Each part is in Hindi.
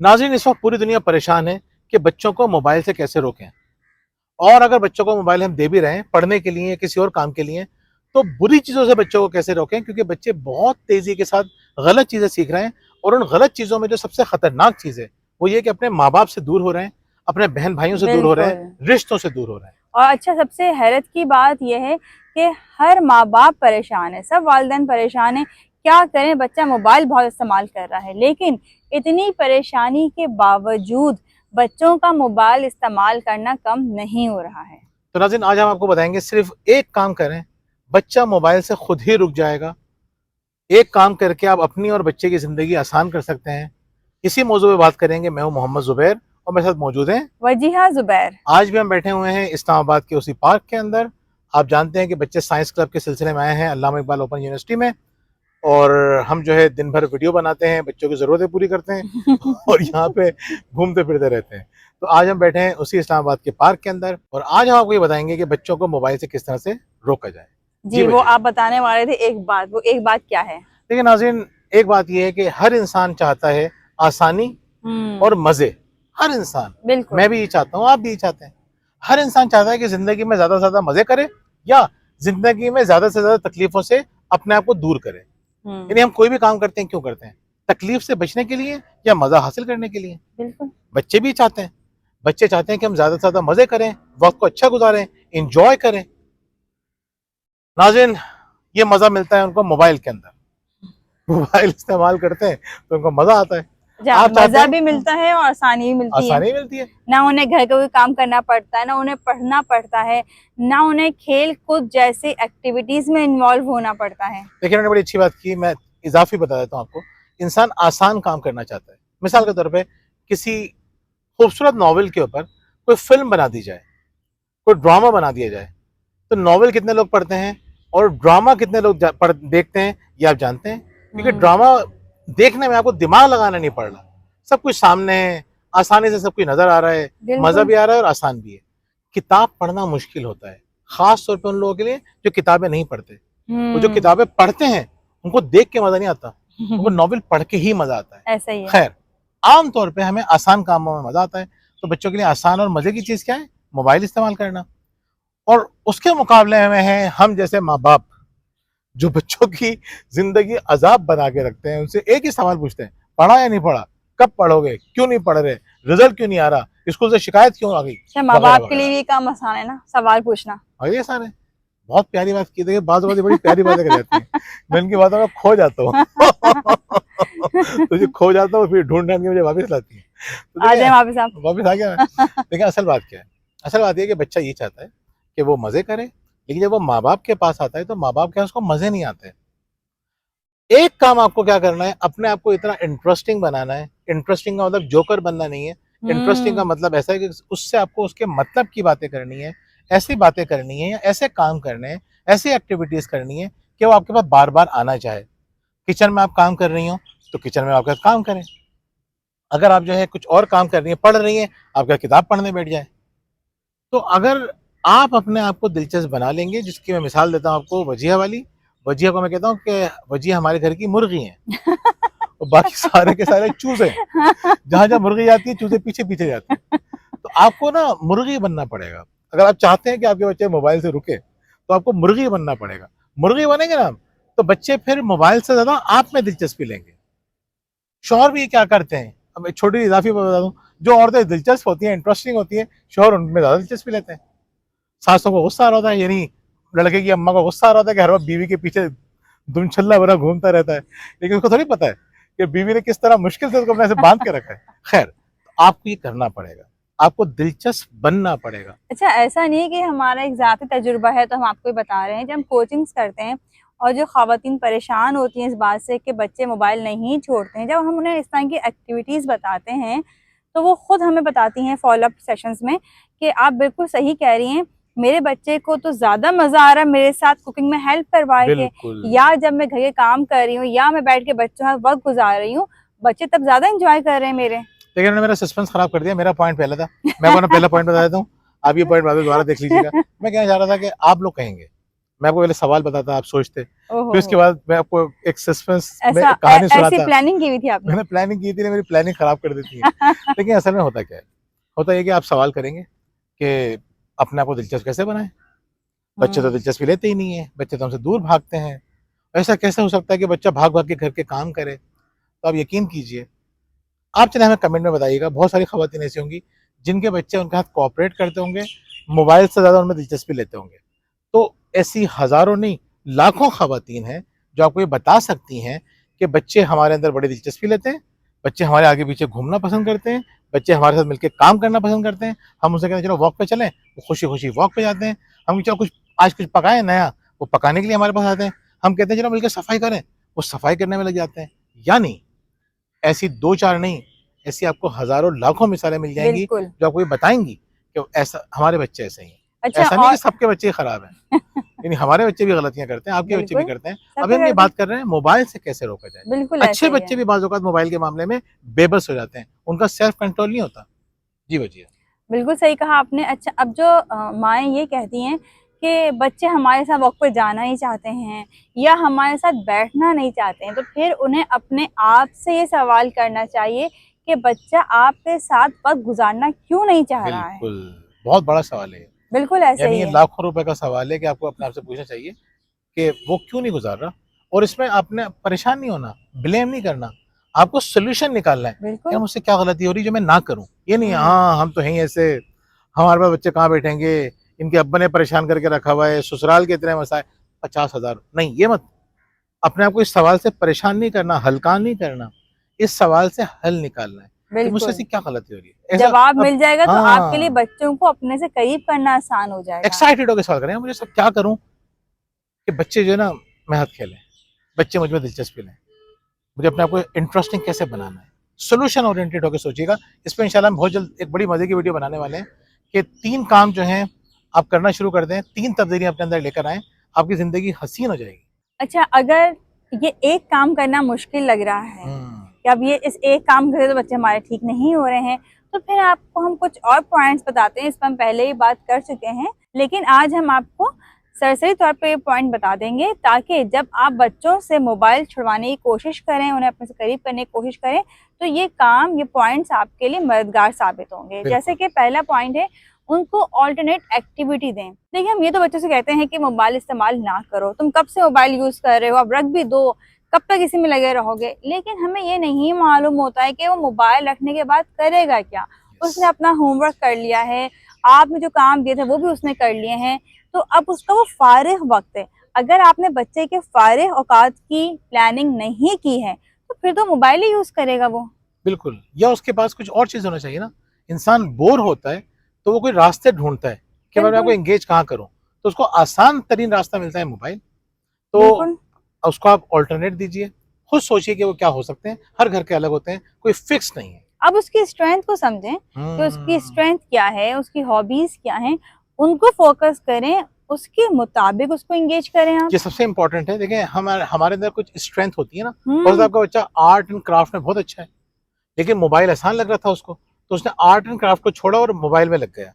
नाज़रीन, इस वक्त पूरी दुनिया परेशान है कि बच्चों को मोबाइल से कैसे रोकें। और अगर बच्चों को मोबाइल हम दे भी रहे हैं पढ़ने के लिए या किसी और काम के लिए, तो बुरी चीज़ों से बच्चों को कैसे रोकें, क्योंकि बच्चे बहुत तेज़ी के साथ गलत चीज़ें सीख रहे हैं। और उन गलत चीज़ों में जो सबसे खतरनाक चीज़ है वो ये कि अपने माँ बाप से दूर हो रहे हैं, अपने बहन भाइयों से दूर हो रहे हैं, बिल्कुल। रिश्तों से दूर हो रहे हैं। और अच्छा, सबसे हैरत की बात यह है कि हर माँ बाप परेशान है, सब वालिदैन परेशान है। क्या करें, बच्चा मोबाइल बहुत इस्तेमाल कर रहा है, लेकिन इतनी परेशानी के बावजूद बच्चों का मोबाइल इस्तेमाल करना कम नहीं हो रहा है। तो नाज़रीन, आज हम आपको बताएंगे सिर्फ एक काम करें, बच्चा मोबाइल से खुद ही रुक जाएगा। एक काम करके आप अपनी और बच्चे की ज़िंदगी आसान कर सकते हैं। इसी मौजू पे बात करेंगे। मैं हूं मोहम्मद ज़ुबैर और मेरे साथ मौजूद हैं वजीहा जुबैर। आज भी हम बैठे हुए हैं इस्लामाबाद के उसी पार्क के अंदर। आप जानते हैं कि बच्चे साइंस क्लब के सिलसिले में आए हैं अल्लामा इकबाल ओपन यूनिवर्सिटी में, और हम जो है दिन भर वीडियो बनाते हैं, बच्चों की ज़रूरतें पूरी करते हैं और यहाँ पे घूमते फिरते रहते हैं। तो आज हम बैठे हैं उसी इस्लामाबाद के पार्क के अंदर, और आज हम आपको ये बताएंगे कि बच्चों को मोबाइल से किस तरह से रोका जाए। जी जी, वो वजह आप बताने वाले थे एक बात, वो एक बात क्या है? देखिए नाज़रीन, एक बात यह है कि हर इंसान चाहता है आसानी और मज़े। हर इंसान, बिल्कुल। मैं भी ये चाहता हूँ, आप भी ये चाहते हैं। हर इंसान चाहता है कि ज़िंदगी में ज़्यादा से ज़्यादा मज़े करे, या ज़िंदगी में ज़्यादा से ज़्यादा तकलीफ़ों से अपने आप को दूर करे। यानी हम कोई भी काम करते हैं, क्यों करते हैं? तकलीफ़ से बचने के लिए या मज़ा हासिल करने के लिए? बिल्कुल। बच्चे भी चाहते हैं। बच्चे चाहते हैं कि हम ज़्यादा से ज़्यादा मज़े करें, वक़्त को अच्छा गुज़ारें, एन्जॉय करें। नाज़रीन, ये मज़ा मिलता है उनको मोबाइल के अंदर। मोबाइल इस्तेमाल करते हैं तो उनको मज़ा आता है। आप चाहते मजा हैं भी मिलता है और आसानी भी मिलती है। आसानी मिलती है। ना उन्हें घर का कोई काम करना पड़ता है, ना उन्हें पढ़ना पड़ता है, ना उन्हें खेल कूद जैसी एक्टिविटीज में इन्वॉल्व होना पड़ता है। देखिए, उन्होंने बड़ी अच्छी बात की। मैं इजाफी बता देता हूँ आपको। इंसान आसान काम करना चाहता है। मिसाल के तौर पे किसी खूबसूरत नॉवल के ऊपर कोई फिल्म बना दी जाए, कोई ड्रामा बना दिया जाए, तो नॉवल कितने लोग पढ़ते हैं और ड्रामा कितने लोग देखते हैं, ये आप जानते हैं? क्योंकि ड्रामा देखने में आपको दिमाग लगाना नहीं पड़ रहा, सब कुछ सामने है, आसानी से सब कुछ नजर आ रहा है, मजा भी आ रहा है और आसान भी है। किताब पढ़ना मुश्किल होता है, खास तौर पे उन लोगों के लिए जो किताबें नहीं पढ़ते। वो जो किताबें पढ़ते हैं उनको देख के मजा नहीं आता, उनको नॉवल पढ़ के ही मजा आता है। ऐसा ही है। खैर, आम तौर पे हमें आसान कामों में मजा आता है, तो बच्चों के लिए आसान और मजे की चीज क्या है? मोबाइल इस्तेमाल करना। और उसके मुकाबले में है हम जैसे माँ बाप, जो बच्चों की जिंदगी अजाब बना के रखते हैं। उनसे एक ही सवाल पूछते हैं, पढ़ा या नहीं पढ़ा, कब पढ़ोगे, क्यों नहीं पढ़ रहे, रिजल्ट क्यों नहीं आ रहा, स्कूल से शिकायत क्यों आ गई, माँ वगैरह बाप के लिए वगैरह। भी काम आसान है ना, सवाल पूछना। और ये सारे बहुत प्यारी बात की। देखिए, बात बड़ी प्यारी बातें कर जाती हैं। मैं इनकी बातों में खो जाता हूँ। तो जो खो जाता हूँ फिर ढूंढ ढूंढ के मुझे वापस लाती है। तो आ जाए देखिए, वापस आप। वापस आ गया मैं। देखिए, असल बात क्या है? असल बात यह है कि बच्चा ये चाहता है कि वो मजे करे, लेकिन जब वो माँ बाप के पास आता है तो माँ बाप के पास उसको मजे नहीं आते। एक काम आपको क्या करना है, अपने आप को इतना इंटरेस्टिंग बनाना है। इंटरेस्टिंग का मतलब जोकर बनना नहीं है। इंटरेस्टिंग का मतलब ऐसा है कि उससे आपको उसके मतलब की बातें करनी है, ऐसी बातें करनी है या ऐसे काम करने हैं, ऐसी एक्टिविटीज करनी है कि वो आपके पास बार बार आना चाहे। किचन में आप काम कर रही हो तो किचन में आपके साथ काम करें। अगर आप जो है कुछ और काम कर रही है, पढ़ रही है, आपका किताब पढ़ने बैठ जाए। तो अगर आप अपने आप को दिलचस्प बना लेंगे, जिसकी मैं मिसाल देता हूँ आपको, वजिया वाली। वजिया को मैं कहता हूँ कि वजिया हमारे घर की मुर्गी है और बाकी सारे के सारे चूजे हैं। जहां जहां मुर्गी जाती है चूजे पीछे पीछे जाते हैं। तो आपको ना मुर्गी बनना पड़ेगा। अगर आप चाहते हैं कि आपके बच्चे मोबाइल से रुके तो आपको मुर्गी बनना पड़ेगा। मुर्गी बनेंगे ना तो बच्चे फिर मोबाइल से ज्यादा आप में दिलचस्पी लेंगे। शौहर भी क्या करते हैं, अब एक छोटी इजाफी बता दूं, जो औरतें दिलचस्प होती हैं, इंटरेस्टिंग होती हैं, शौहर उनमें ज्यादा दिलचस्पी लेते हैं। सासों को गुस्सा आ रहा होता है, यानी लड़के की अम्मा को गुस्सा आ रहा होता है कि हर वक्त बीवी के पीछे दुमछल्ला भरा घूमता रहता है, लेकिन उसको थोड़ी पता है कि बीवी ने किस तरह मुश्किल से उसको अपने से बांध के रखा है। खैर, तो आपको ये करना पड़ेगा, आपको दिलचस्प बनना पड़ेगा। अच्छा, ऐसा नहीं है कि हमारा एक ज़ाती तजुर्बा है तो हम आपको ही बता रहे हैं। जब हम कोचिंग्स करते हैं और जो ख़वातीन परेशान होती हैं इस बात से कि बच्चे मोबाइल नहीं छोड़ते हैं, जब हम उन्हें इस तरह की एक्टिविटीज़ बताते हैं तो वो खुद हमें बताती हैं फॉलोअप सेशंस में कि आप बिल्कुल सही कह रही हैं, मेरे बच्चे को तो ज़्यादा मज़ा आ रहा है मेरे साथ कुकिंग में हेल्प करवा के, या जब मैं घर के काम कर रही हूँ या मैं बैठ के बच्चों के साथ वक्त गुजार रही हूँ, बच्चे तब ज़्यादा इंजॉय कर रहे हैं मेरे। लेकिन उन्होंने मेरा सस्पेंस खराब कर दिया। मेरा पॉइंट पहले था, मैं अपना पहला पॉइंट बता देता हूँ, आप ये पॉइंट बाद में दोबारा देख लीजिएगा। मैं कहना चाह रहा था कि आप लोग कहेंगे, मैं आपको पहले सवाल बताता, आप सोचते, ओहो फिर उसके बाद मैं आपको एक सस्पेंस में ऐसा कहानी ऐसी सुनाता। प्लानिंग की हुई थी आपने? मैंने प्लानिंग की थी ना, मेरी प्लानिंग खराब कर देती है। लेकिन असल में होता क्या है, होता ये कि आप सवाल करेंगे कि अपने आप को दिलचस्प कैसे बनाएं। बच्चे तो दिलचस्पी लेते ही नहीं है, बच्चे तो हमसे दूर भागते हैं। ऐसा कैसे हो सकता है कि बच्चा भाग भाग के घर के काम करे। तो आप यकीन कीजिए, आप चले हमें कमेंट में बताइएगा, बहुत सारी खवातीन ऐसी होंगी जिनके बच्चे उनके साथ कोऑपरेट करते होंगे, मोबाइल से ज़्यादा उनमें दिलचस्पी लेते होंगे। तो ऐसी हज़ारों नहीं, लाखों खवातीन हैं जो आपको ये बता सकती हैं कि बच्चे हमारे अंदर बड़ी दिलचस्पी लेते हैं, बच्चे हमारे आगे पीछे घूमना पसंद करते हैं, बच्चे हमारे साथ मिलकर काम करना पसंद करते हैं। हम उनसे कहते हैं चलो वॉक पे चलें, वो खुशी-खुशी वॉक पे जाते हैं। हम चलो कुछ आज कुछ पकाएँ नया, वो पकाने के लिए हमारे पास आते हैं। हम कहते हैं चलो मिलकर सफाई करें, वो सफाई करने में लग जाते हैं। यानी ऐसी 2-4 नहीं, ऐसी आपको हज़ारों लाखों मिसालें मिल जाएँगी बिल्कुल। जो आपको ये बताएँगी कि ऐसा हमारे बच्चे ऐसे ही हैं। अच्छा ऐसा नहीं और कि सबके बच्चे खराब हैं, यानी हमारे बच्चे भी गलतियाँ करते हैं, आपके बच्चे भी बिल्कुल, करते हैं। अभी सबके हम ये करते हैं। बात कर रहे हैं मोबाइल से कैसे रोका जाए। बिल्कुल ऐसा अच्छे ही है। बच्चे भी बाज़ औक़ात मोबाइल के मामले में बेबस हो जाते हैं, उनका सेल्फ कंट्रोल नहीं होता। जी बचिए। बिल्कुल सही कहा आपने। अच्छा अब जो माएँ ये कहती हैं कि बच्चे हमारे साथ वॉक पे जाना ही चाहते हैं या हमारे साथ बैठना नहीं चाहते हैं, तो फिर उन्हें अपने आप से ये सवाल करना चाहिए कि बच्चा आपके साथ वक़्त गुज़ारना क्यों नहीं चाह रहा है? बिल्कुल, बहुत बड़ा सवाल है ये। बिल्कुल ऐसे यानी ही ये है। लाखों रुपए का सवाल है कि आपको अपने आप से पूछना चाहिए कि वो क्यों नहीं गुज़ार रहा, और इसमें आपने परेशान नहीं होना, ब्लेम नहीं करना, आपको सॉल्यूशन निकालना है। यार बिल्कुल। मुझसे क्या गलती हो रही है जो मैं ना करूँ? ये नहीं हुँ, हाँ, हम तो हैं ही ऐसे, हमारे पास बच्चे कहाँ बैठेंगे, इनके अब्बा ने परेशान करके रखा हुआ है, ससुराल के इतने मसाए 50,000 नहीं, ये मत। अपने आप को इस सवाल से परेशान नहीं करना, हलकान नहीं करना, इस सवाल से हल निकालना है कि मुझसे बिल्कुल। ऐसी क्या गलती हो रही है? ऐसा जवाब अब मिल जाएगा तो आपके लिए हाँ, बच्चों को अपने से करीब करना आसान हो जाएगा। एक्साइटेड होके सवाल करें, मुझे सब क्या करूँ कि बच्चे जो है ना मेरे साथ खेलें, बच्चे मुझ में दिलचस्पी लें। मुझे अपने आप को इंटरेस्टिंग कैसे बनाना है, सॉल्यूशन ओरिएंटेड होकर सोचिएगा। इस पे इंशाल्लाह हम बहुत जल्द एक बड़ी मजे की वीडियो बनाने वाले हैं कि 3 काम जो हैं आप करना शुरू कर दें, 3 तब्दीलियां अपने अंदर लेकर आएं, आपकी जिंदगी हसीन हो जाएगी। अच्छा अगर ये एक काम करना मुश्किल लग रहा है हम्म, कि अब ये इस एक काम करे तो बच्चे हमारे ठीक नहीं हो रहे हैं, तो फिर आपको हम कुछ और पॉइंट्स बताते हैं। इस पर हम पहले ही बात कर चुके हैं, लेकिन आज हम आपको सरसरी तौर पे ये पॉइंट बता देंगे ताकि जब आप बच्चों से मोबाइल छुड़वाने की कोशिश करें, उन्हें अपने से करीब करने की कोशिश करें, तो ये काम, ये पॉइंट्स आपके लिए मददगार साबित होंगे। जैसे बिल्कुल कि पहला पॉइंट है, उनको ऑल्टरनेट एक्टिविटी दें। देखिए हम ये तो बच्चों से कहते हैं कि मोबाइल इस्तेमाल ना करो, तुम कब से मोबाइल यूज कर रहे हो, अब रख भी दो, कब तक इसी में लगे रहोगे। लेकिन हमें ये नहीं मालूम होता है कि वो मोबाइल रखने के बाद करेगा क्या। यस, उसने अपना होमवर्क कर लिया है, आपने जो काम दिए थे वो भी उसने कर लिए हैं, तो अब उसका वो फारिग वक्त है। अगर आपने बच्चे के फारिग औकात की प्लानिंग नहीं की है तो फिर तो मोबाइल ही यूज करेगा वो। बिल्कुल, या उसके पास कुछ और चीज होना चाहिए ना। इंसान बोर होता है तो वो कोई रास्ते ढूंढता है कि मैं आपको बिल्कुल एंगेज कहाँ करूँ, तो उसको आसान तरीन रास्ता मिलता है मोबाइल। तो बिल्कुल। उसको आप ऑल्टरनेट दीजिए, खुद सोचिए कि वो क्या हो सकते हैं। हर घर के अलग होते हैं, कोई फिक्स नहीं है। अब उसकी स्ट्रेंथ को समझें कि उसकी हम्म, स्ट्रेंथ क्या है, उसकी हॉबीज क्या हैं, उनको फोकस करें, उसके मुताबिक उसको एंगेज करें आप। ये सबसे इम्पोर्टेंट है। देखिए हमारे हमारे अंदर कुछ स्ट्रेंथ होती है ना। और हम्म। आपका बच्चा आर्ट एंड क्राफ्ट में बहुत अच्छा है, लेकिन मोबाइल आसान लग रहा था उसको, तो उसने आर्ट एंड क्राफ्ट को छोड़ा और मोबाइल में लग गया।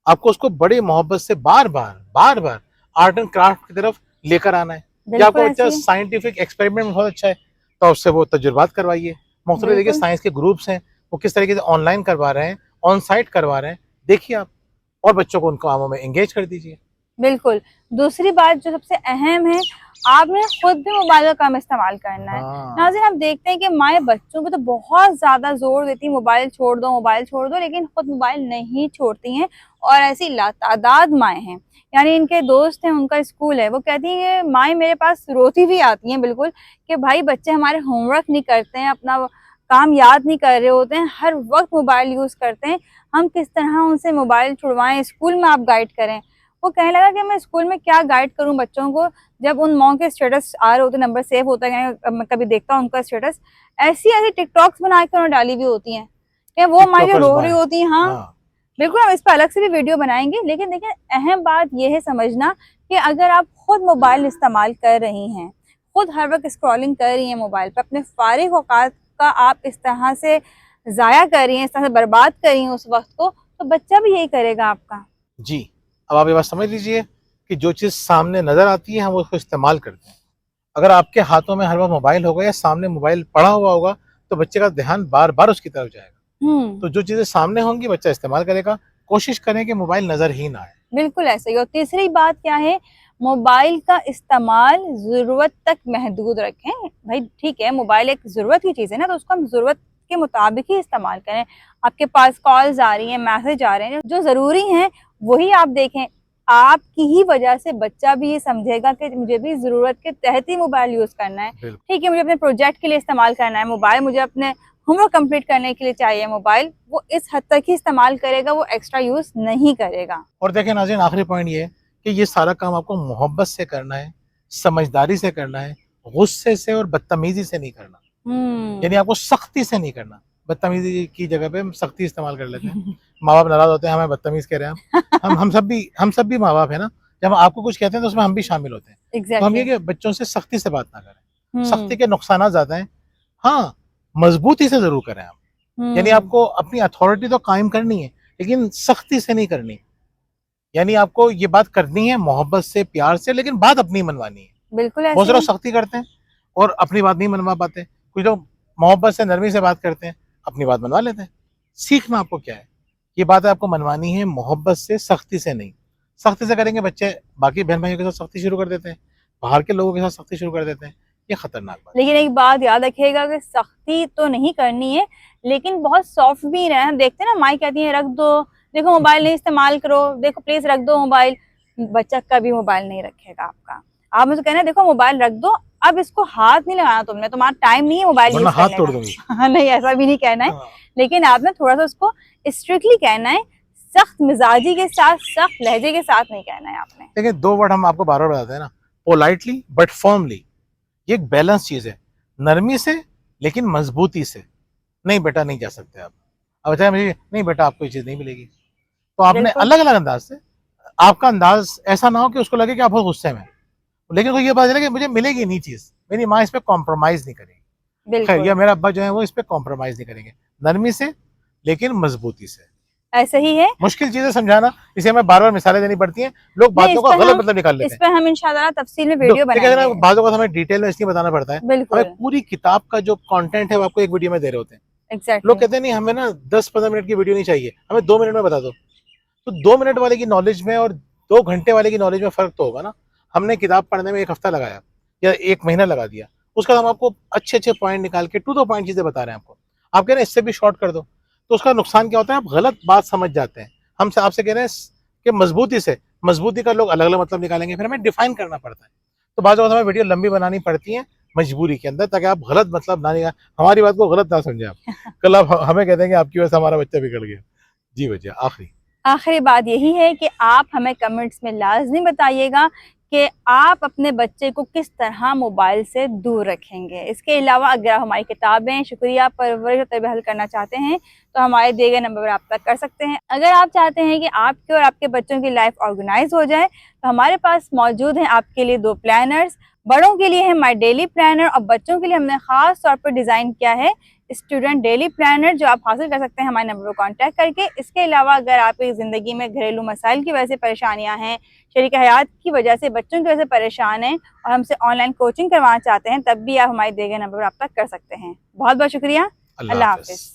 आपको उसको बड़ी मोहब्बत से बार बार आर्ट एंड क्राफ्ट की तरफ लेकर आना है। या बिल्कुल आपका बच्चा ऐसी है। साइंटिफिक एक्सपेरिमेंट में बहुत अच्छा है, तो उससे वो तजुर्बात करवाइए। मुख्तलिफ देखिए बिल्कुल साइंस के ग्रुप्स हैं, वो किस तरीके से ऑनलाइन करवा रहे हैं, ऑन साइट करवा रहे हैं, देखिए आप। और बच्चों को उन कामों में एंगेज कर दीजिए। बिल्कुल। दूसरी बात जो सबसे अहम है, आपने खुद भी मोबाइल का कम इस्तेमाल करना है। हाँ, नाज़रीन हम देखते हैं कि माएँ बच्चों पे तो बहुत ज़्यादा ज़ोर देती हैं मोबाइल छोड़ दो, लेकिन खुद मोबाइल नहीं छोड़ती हैं और ऐसी लातादाद माएँ हैं। यानी इनके दोस्त हैं, उनका स्कूल है, वो कहती हैं कि माएँ मेरे पास रोती भी आती हैं बिल्कुल कि भाई बच्चे हमारे होमवर्क नहीं करते हैं, अपना काम याद नहीं कर रहे होते हैं, हर वक़्त मोबाइल यूज़ करते हैं, हम किस तरह उनसे मोबाइल छुड़वाएँ, स्कूल में आप गाइड करें। वो कहने लगा कि मैं स्कूल में क्या गाइड करूं बच्चों को, जब उन मॉम के स्टेटस आ रहे होते, नंबर सेव होता है, मैं कभी देखता हूँ उनका स्टेटस, ऐसी ऐसी टिकटॉक्स बना के उन्होंने डाली हुई होती हैं कि वो माँ जो टिकटॉकर्स रो रही बाय। होती हैं। हाँ हाँ, बिल्कुल, हम इस पर अलग से भी वीडियो बनाएंगे, लेकिन देखिए अहम बात यह है समझना कि अगर आप खुद मोबाइल इस्तेमाल कर रही हैं, खुद हर वक्त स्क्रॉलिंग कर रही हैं मोबाइल पर, अपने फारिग औकात का आप इस तरह से ज़ाया कर रही हैं, इस तरह से बर्बाद कर रही हैं उस वक्त को, तो बच्चा भी यही करेगा आपका। जी। अब आप ये बात समझ लीजिए कि जो चीज़ सामने नज़र आती है हम उसको इस्तेमाल करते हैं। अगर आपके हाथों में हर वक्त मोबाइल होगा या सामने मोबाइल पड़ा हुआ होगा तो बच्चे का ध्यान बार बार उसकी तरफ जाएगा। तो जो चीज़ें सामने होंगी बच्चा इस्तेमाल करेगा। कोशिश करें कि मोबाइल नज़र ही ना आए। बिल्कुल ऐसा ही। और तीसरी बात क्या है, मोबाइल का इस्तेमाल ज़रूरत तक महदूद रखें। भाई ठीक है, मोबाइल एक ज़रूरत की चीज़ है ना, तो उसको हम ज़रूरत के मुताबिक ही इस्तेमाल करें। आपके पास कॉल्स आ रही हैं, मैसेज आ रहे हैं, जो ज़रूरी हैं वही आप देखें। आपकी ही वजह से बच्चा भी ये समझेगा कि मुझे भी ज़रूरत के तहत ही मोबाइल यूज़ करना है। ठीक है, मुझे अपने प्रोजेक्ट के लिए इस्तेमाल करना है मोबाइल, मुझे अपने होमवर्क कंप्लीट करने के लिए चाहिए मोबाइल, वो इस हद तक ही इस्तेमाल करेगा, वो एक्स्ट्रा यूज़ नहीं करेगा। और देखें नाज़रीन, आखिरी पॉइंट ये है कि ये सारा काम आपको मोहब्बत से करना है, समझदारी से करना है, गुस्से से और बदतमीजी से नहीं करना। यानी आपको सख्ती से नहीं करना। बदतमीजी की जगह पे हम सख्ती इस्तेमाल कर लेते हैं। माँ बाप नाराज होते हैं, हमें बदतमीज कह रहे हैं हम सब भी माँ बाप है ना। जब आपको कुछ कहते हैं तो उसमें हम भी शामिल होते हैं। तो हम ये कि बच्चों से सख्ती से बात ना करें। सख्ती के नुकसान ज्यादा हैं। हाँ, मजबूती से जरूर करें आप। यानी आपको अपनी अथॉरिटी तो कायम करनी है लेकिन सख्ती से नहीं करनी। यानी आपको ये बात करनी है मोहब्बत से, प्यार से, लेकिन बात अपनी मनवानी है। बिल्कुल बहुत से लोग ऐसे सख्ती करते हैं और अपनी बात नहीं मनवा पाते। कुछ लोग मोहब्बत से, नरमी से बात करते हैं, अपनी बात मनवा लेते हैं। सीखना आपको क्या है, ये बात आपको मनवानी है मोहब्बत से, सख्ती से नहीं। सख्ती से करेंगे बच्चे बाकी बहन भाइयों के साथ सख्ती शुरू कर देते हैं, बाहर के लोगों के साथ सख्ती शुरू कर देते हैं। ये खतरनाक बात है। लेकिन एक बात याद रखिएगा कि सख्ती तो नहीं करनी है, लेकिन बहुत सॉफ्ट भी रहे। हम देखते हैं ना, माई कहती है रख दो, देखो मोबाइल नहीं इस्तेमाल करो, देखो प्लीज रख दो मोबाइल। बच्चा कभी मोबाइल नहीं रखेगा आपका। आप मुझे कहना है देखो मोबाइल रख दो, अब इसको हाथ नहीं लगाना, तुमने तुम्हारा टाइम नहीं है मोबाइल वरना यूज हाथ करने तोड़ का। दूंगी। हाँ, नहीं ऐसा भी नहीं कहना है, हाँ। लेकिन आपने थोड़ा सा उसको स्ट्रिक्टली कहना है, सख्त मिजाजी के साथ, सख्त लहजे के साथ नहीं कहना है आपने। देखिए, दो वर्ड हम आपको बार बार बताते हैं ना, पोलाइटली बट फर्मली। ये एक बैलेंस चीज है, नरमी से लेकिन मजबूती से। नहीं बेटा नहीं जा सकते आप। अब बताया मुझे नहीं बेटा आपको ये चीज नहीं मिलेगी, तो आपने बिल्कुल अलग अलग अंदाज से, आपका अंदाज ऐसा ना हो कि उसको लगे कि आप बहुत गुस्से में, लेकिन उसको ये पता चले कि मुझे मिलेगी नहीं चीज, मेरी माँ इस पे कॉम्प्रोमाइज नहीं करेगी, खैर बिल्कुल या मेरा अब्बा जो है वो इस पे कॉम्प्रोमाइज नहीं करेंगे। नरमी से लेकिन मजबूती से। ऐसे ही है। मुश्किल चीजें समझाना, इसे हमें बार बार मिसालें देनी पड़ती हैं, लोग नहीं, बातों का गलत मतलब निकाल लेते इस हैं। पे हम इंशाल्लाह तफसील में वीडियो बनाएंगे। बातों का हमें डिटेल में इसलिए बताना पड़ता है, बिल्कुल हमें पूरी किताब का जो कंटेंट है वो आपको एक वीडियो में दे रहे होते हैं। एग्जैक्टली लोग कहते हैं नहीं हमें ना 10-15 मिनट की वीडियो नहीं चाहिए, हमें 2 मिनट में बता दो। तो 2 मिनट वाले की नॉलेज में और 2 घंटे वाले की नॉलेज में फर्क तो होगा ना। हमने किताब पढ़ने में 1 हफ्ता लगाया या 1 महीना लगा दिया, उसका हम आपको अच्छे अच्छे पॉइंट निकाल के टू द पॉइंट चीजें बता रहे हैं आपको। आप कह रहे हैं इससे भी शॉर्ट कर दो, तो उसका नुकसान क्या होता है, आप गलत बात समझ जाते हैं। हमसे आपसे कह रहे हैं कि मजबूती से, मजबूती का लोग अलग अलग मतलब निकालेंगे, फिर हमें डिफाइन करना पड़ता है। तो बाज़ वक़्त हमें वीडियो लंबी बनानी पड़ती है मजबूरी के अंदर, ताकि आप गलत मतलब ना निकाल, हमारी बात को गलत ना समझे आप। कल आप हमें कहते हैं कि आपकी वजह से हमारा बच्चा बिगड़ गया। जी भैया, आखिरी आखिरी बात यही है कि आप हमें कमेंट्स में लाजमी बताइएगा कि आप अपने बच्चे को किस तरह मोबाइल से दूर रखेंगे। इसके अलावा अगर आप हमारी किताबें शुक्रिया, परवरिश और तरबियत हल करना चाहते हैं तो हमारे दिए गए नंबर पर आप तक कर सकते हैं। अगर आप चाहते हैं कि आपके और आपके बच्चों की लाइफ ऑर्गेनाइज हो जाए तो हमारे पास मौजूद हैं आपके लिए 2 प्लानर्स। बड़ों के लिए है माई डेली प्लानर और बच्चों के लिए हमने खास तौर पर डिज़ाइन किया है स्टूडेंट डेली प्लानर, जो आप हासिल कर सकते हैं हमारे नंबर पर कॉन्टैक्ट करके। इसके अलावा अगर आपकी ज़िंदगी में घरेलू मसाइल की वजह से परेशानियां हैं, शरीक हयात की वजह से, बच्चों की वजह से परेशान हैं और हमसे ऑनलाइन कोचिंग करवाना चाहते हैं, तब भी आप हमारे दिए गए नंबर पर आप तक कर सकते हैं। बहुत बहुत शुक्रिया। अल्लाह हाफिज़।